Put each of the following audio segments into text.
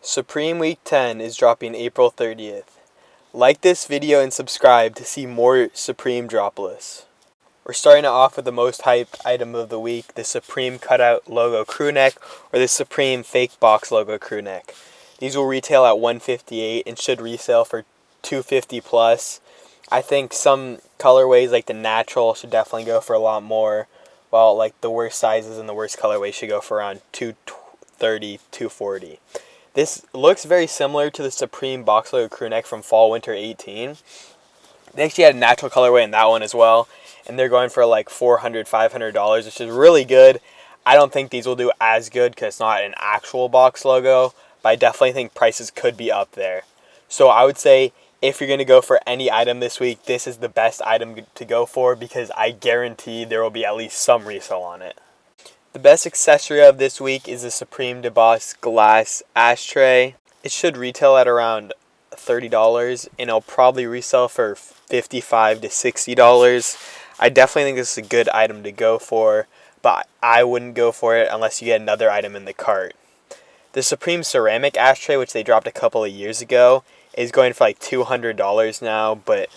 Supreme Week 10 is dropping April 30th. Like this video and subscribe to see more Supreme drop lists. We're starting it off with the most hype item of the week, the Supreme Cutout logo Crewneck or the Supreme Fake Box logo Crewneck. These will retail at $158 and should resell for $250 plus. I think some colorways like the natural should definitely go for a lot more, while like the worst sizes and the worst colorways should go for around $230, $240. This looks very similar to the Supreme Box Logo Crewneck from Fall Winter 18. They actually had a natural colorway in that one as well, and they're going for like $400, $500, which is really good. I don't think these will do as good because it's not an actual box logo, but I definitely think prices could be up there. So I would say if you're going to go for any item this week, this is the best item to go for because I guarantee there will be at least some resale on it. The best accessory of this week is the Supreme Embossed Glass Ashtray. It should retail at around $30 and it'll probably resell for $55 to $60. I definitely think this is a good item to go for, but I wouldn't go for it unless you get another item in the cart. The Supreme Ceramic Ashtray, which they dropped a couple of years ago, is going for like $200 now, but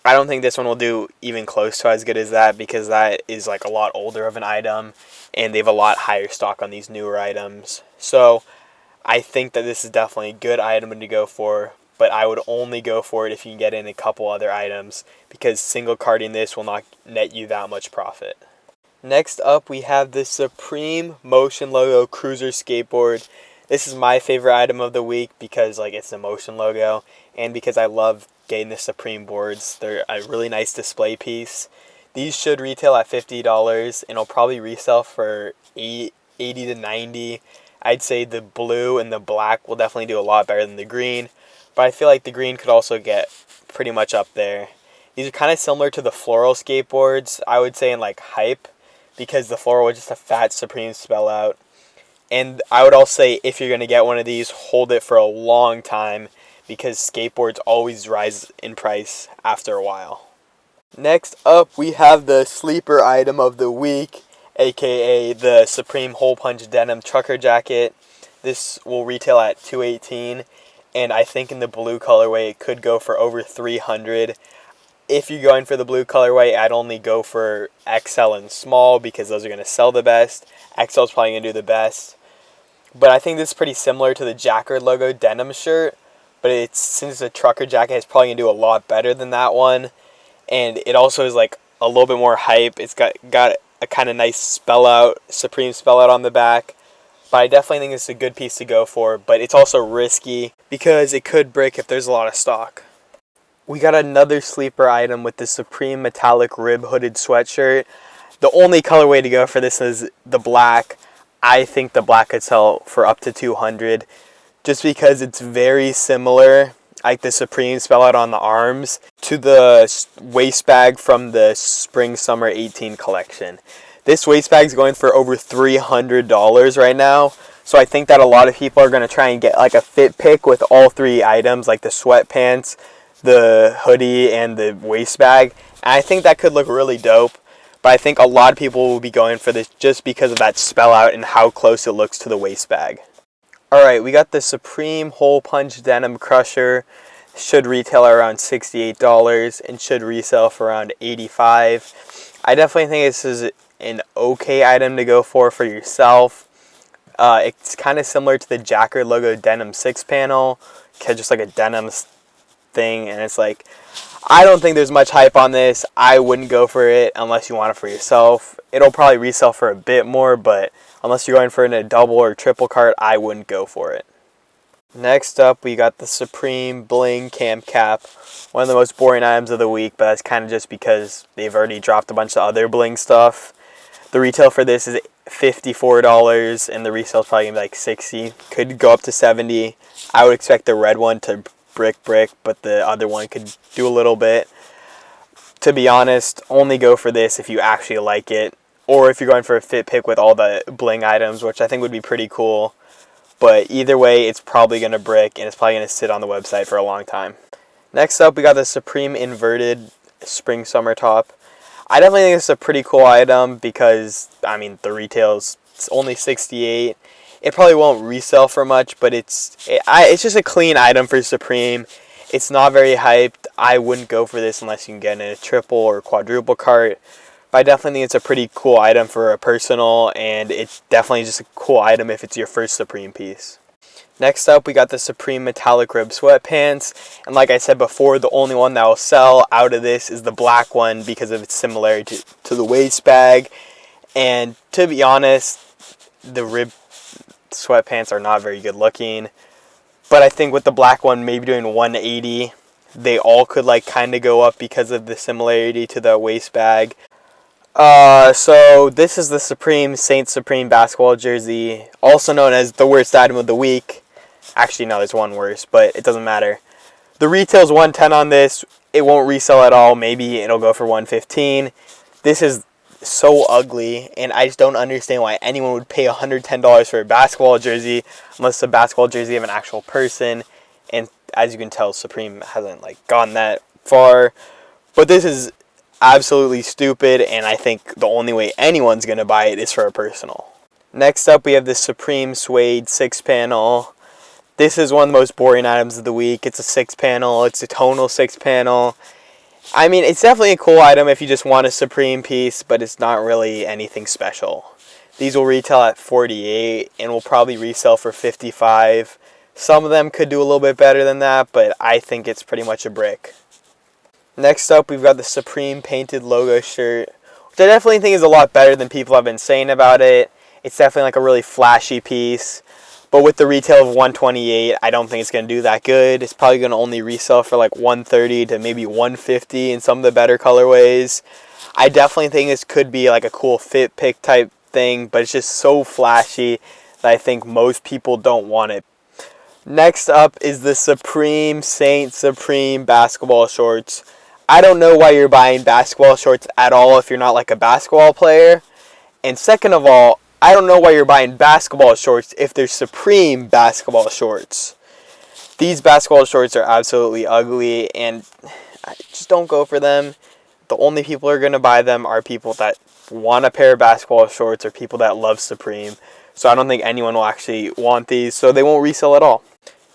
I don't think this one will do even close to as good as that because that is like a lot older of an item and they have a lot higher stock on these newer items. So I think that this is definitely a good item to go for, but I would only go for it if you can get in a couple other items because single carting this will not net you that much profit. Next up we have the Supreme Motion Logo Cruiser Skateboard. This is my favorite item of the week because like it's the Motion logo and because I love getting the Supreme boards. They're a really nice display piece. These should retail at $50 and it'll probably resell for $80 to $90. I'd say the blue and the black will definitely do a lot better than the green, but I feel like the green could also get pretty much up there. These are kind of similar to the Floral skateboards, I would say, in like hype, because the Floral was just a fat Supreme spell out. And I would also say if you're going to get one of these, hold it for a long time because skateboards always rise in price after a while. Next up, we have the sleeper item of the week, aka the Supreme Hole Punch Denim Trucker Jacket. This will retail at $218, and I think in the blue colorway it could go for over $300. If you're going for the blue colorway, I'd only go for XL and small because those are going to sell the best. XL is probably going to do the best. But I think this is pretty similar to the Jacquard logo denim shirt, but since the trucker jacket is probably going to do a lot better than that one, and it also is like a little bit more hype. It's got a kind of nice spell out, Supreme spell out on the back, but I definitely think it's a good piece to go for, but it's also risky because it could break if there's a lot of stock. We got another sleeper item with the Supreme Metallic Rib Hooded Sweatshirt. The only colorway to go for this is the black. I think the black could sell for up to $200 just because it's very similar, like the Supreme spell out on the arms, to the waist bag from the Spring Summer 18 collection. This waist bag is going for over $300 right now, so I think that a lot of people are going to try and get like a fit pick with all three items, like the sweatpants, the hoodie, and the waist bag. And I think that could look really dope. But I think a lot of people will be going for this just because of that spell out and how close it looks to the waist bag. Alright, we got the Supreme Hole Punch Denim Crusher. Should retail around $68 and should resell for around $85. I definitely think this is an okay item to go for yourself. It's kind of similar to the Jacquard logo Denim 6 panel. Just like a denim thing, and it's like, I don't think there's much hype on this. I wouldn't go for it unless you want it for yourself. It'll probably resell for a bit more, but unless you're going for it in a double or triple cart, I wouldn't go for it. Next up, we got the Supreme Bling Camp Cap. One of the most boring items of the week, but that's kind of just because they've already dropped a bunch of other bling stuff. The retail for this is $54, and the resale is probably going to be like $60. Could go up to $70. I would expect the red one to brick, but the other one could do a little bit. To be honest, only go for this if you actually like it, or if you're going for a fit pick with all the bling items, which I think would be pretty cool. But either way, it's probably going to brick, and it's probably going to sit on the website for a long time. Next up, we got the Supreme Inverted Spring Summer Top. I definitely think it's a pretty cool item because, I mean, the retail's only $68, It probably won't resell for much, but it's just a clean item for Supreme. It's not very hyped. I wouldn't go for this unless you can get in a triple or quadruple cart. But I definitely think it's a pretty cool item for a personal, and it's definitely just a cool item if it's your first Supreme piece. Next up, we got the Supreme Metallic Rib Sweatpants. And like I said before, the only one that will sell out of this is the black one because of its similarity to the waist bag. And to be honest, the rib sweatpants are not very good looking. But I think with the black one maybe doing 180, they all could like kind of go up because of the similarity to the waist bag. So this is the Supreme Saint Supreme basketball jersey, also known as the worst item of the week. Actually, no, there's one worse, but it doesn't matter. The retail's $110 on this. It won't resell at all. Maybe it'll go for $115. This is so ugly, and I just don't understand why anyone would pay $110 for a basketball jersey unless it's a basketball jersey of an actual person. And as you can tell, Supreme hasn't like gone that far. But this is absolutely stupid, and I think the only way anyone's gonna buy it is for a personal. Next up, we have the Supreme Suede 6-panel. This is one of the most boring items of the week. It's a 6-panel. It's a tonal 6-panel. I mean, it's definitely a cool item if you just want a Supreme piece, but it's not really anything special. These will retail at $48 and will probably resell for $55. Some of them could do a little bit better than that, but I think it's pretty much a brick. Next up, we've got the Supreme Painted Logo shirt, which I definitely think is a lot better than people have been saying about it. It's definitely like a really flashy piece. But with the retail of $128, I don't think it's going to do that good. It's probably going to only resell for like $130 to maybe $150 in some of the better colorways. I definitely think this could be like a cool fit pick type thing, but it's just so flashy that I think most people don't want it. Next up is the Supreme Saint Supreme basketball shorts. I don't know why you're buying basketball shorts at all if you're not like a basketball player. And second of all, I don't know why you're buying basketball shorts if they're Supreme basketball shorts. These basketball shorts are absolutely ugly, and I just don't go for them. The only people who are going to buy them are people that want a pair of basketball shorts or people that love Supreme. So I don't think anyone will actually want these, so they won't resell at all.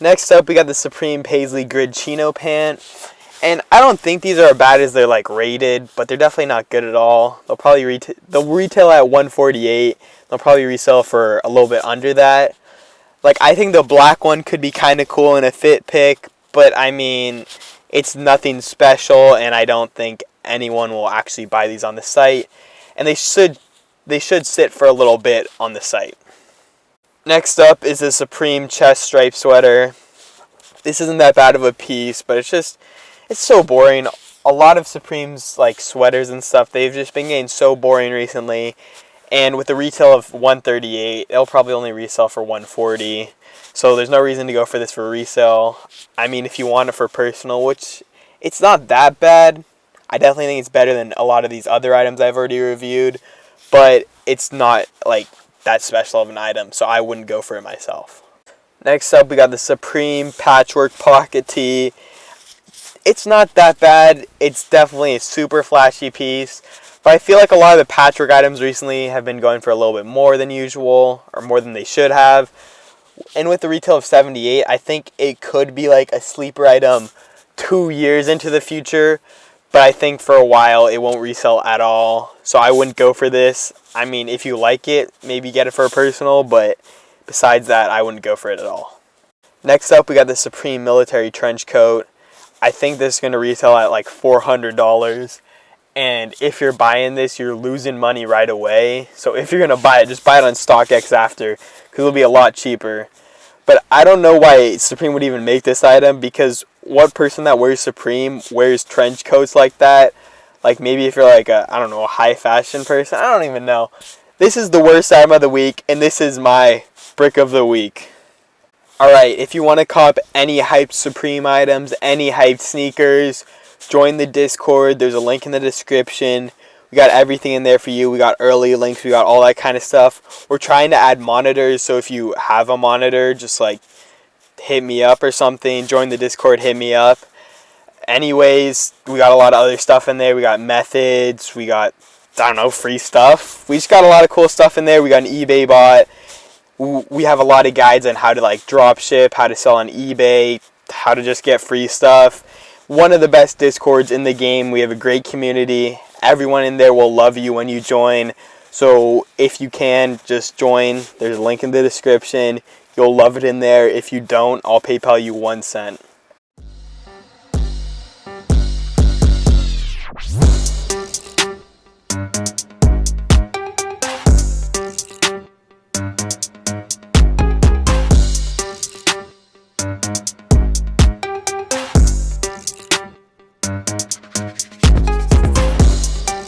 Next up, we got the Supreme Paisley Grid Chino Pant. And I don't think these are as bad as they're like rated, but they're definitely not good at all. They'll retail at $148. They'll probably resell for a little bit under that. Like, I think the black one could be kind of cool in a fit pick, but I mean, it's nothing special, and I don't think anyone will actually buy these on the site. And they should sit for a little bit on the site. Next up is the Supreme Chest Stripe Sweater. This isn't that bad of a piece, but it's so boring. A lot of Supreme's like sweaters and stuff, they've just been getting so boring recently. And with the retail of $138, it'll probably only resell for $140. So there's no reason to go for this for resale. I mean, if you want it for personal, which it's not that bad. I definitely think it's better than a lot of these other items I've already reviewed. But it's not like that special of an item, so I wouldn't go for it myself. Next up, we got the Supreme Patchwork Pocket Tee. It's not that bad. It's definitely a super flashy piece. But I feel like a lot of the patchwork items recently have been going for a little bit more than usual, or more than they should have. And with the retail of $78, I think it could be like a sleeper item 2 years into the future. But I think for a while it won't resell at all. So I wouldn't go for this. I mean, if you like it, maybe get it for a personal. But besides that, I wouldn't go for it at all. Next up, we got the Supreme Military Trench Coat. I think this is going to retail at like $400. And if you're buying this, you're losing money right away. So if you're going to buy it, just buy it on StockX after, because it'll be a lot cheaper. But I don't know why Supreme would even make this item, because what person that wears Supreme wears trench coats like that? Like maybe if you're like a high fashion person. I don't even know. This is the worst item of the week, and this is my brick of the week. Alright, if you want to cop any hyped Supreme items, any hyped sneakers, join the Discord. There's a link in the description. We got everything in there for you. We got early links. We got all that kind of stuff. We're trying to add monitors, so if you have a monitor, just like hit me up or something. Join the Discord, hit me up. Anyways, we got a lot of other stuff in there. We got methods. We got, free stuff. We just got a lot of cool stuff in there. We got an eBay bot. We have a lot of guides on how to like drop ship, how to sell on eBay, how to just get free stuff. One of the best Discords in the game. We have a great community. Everyone in there will love you when you join. So if you can, just join. There's a link in the description. You'll love it in there. If you don't, I'll PayPal you 1 cent.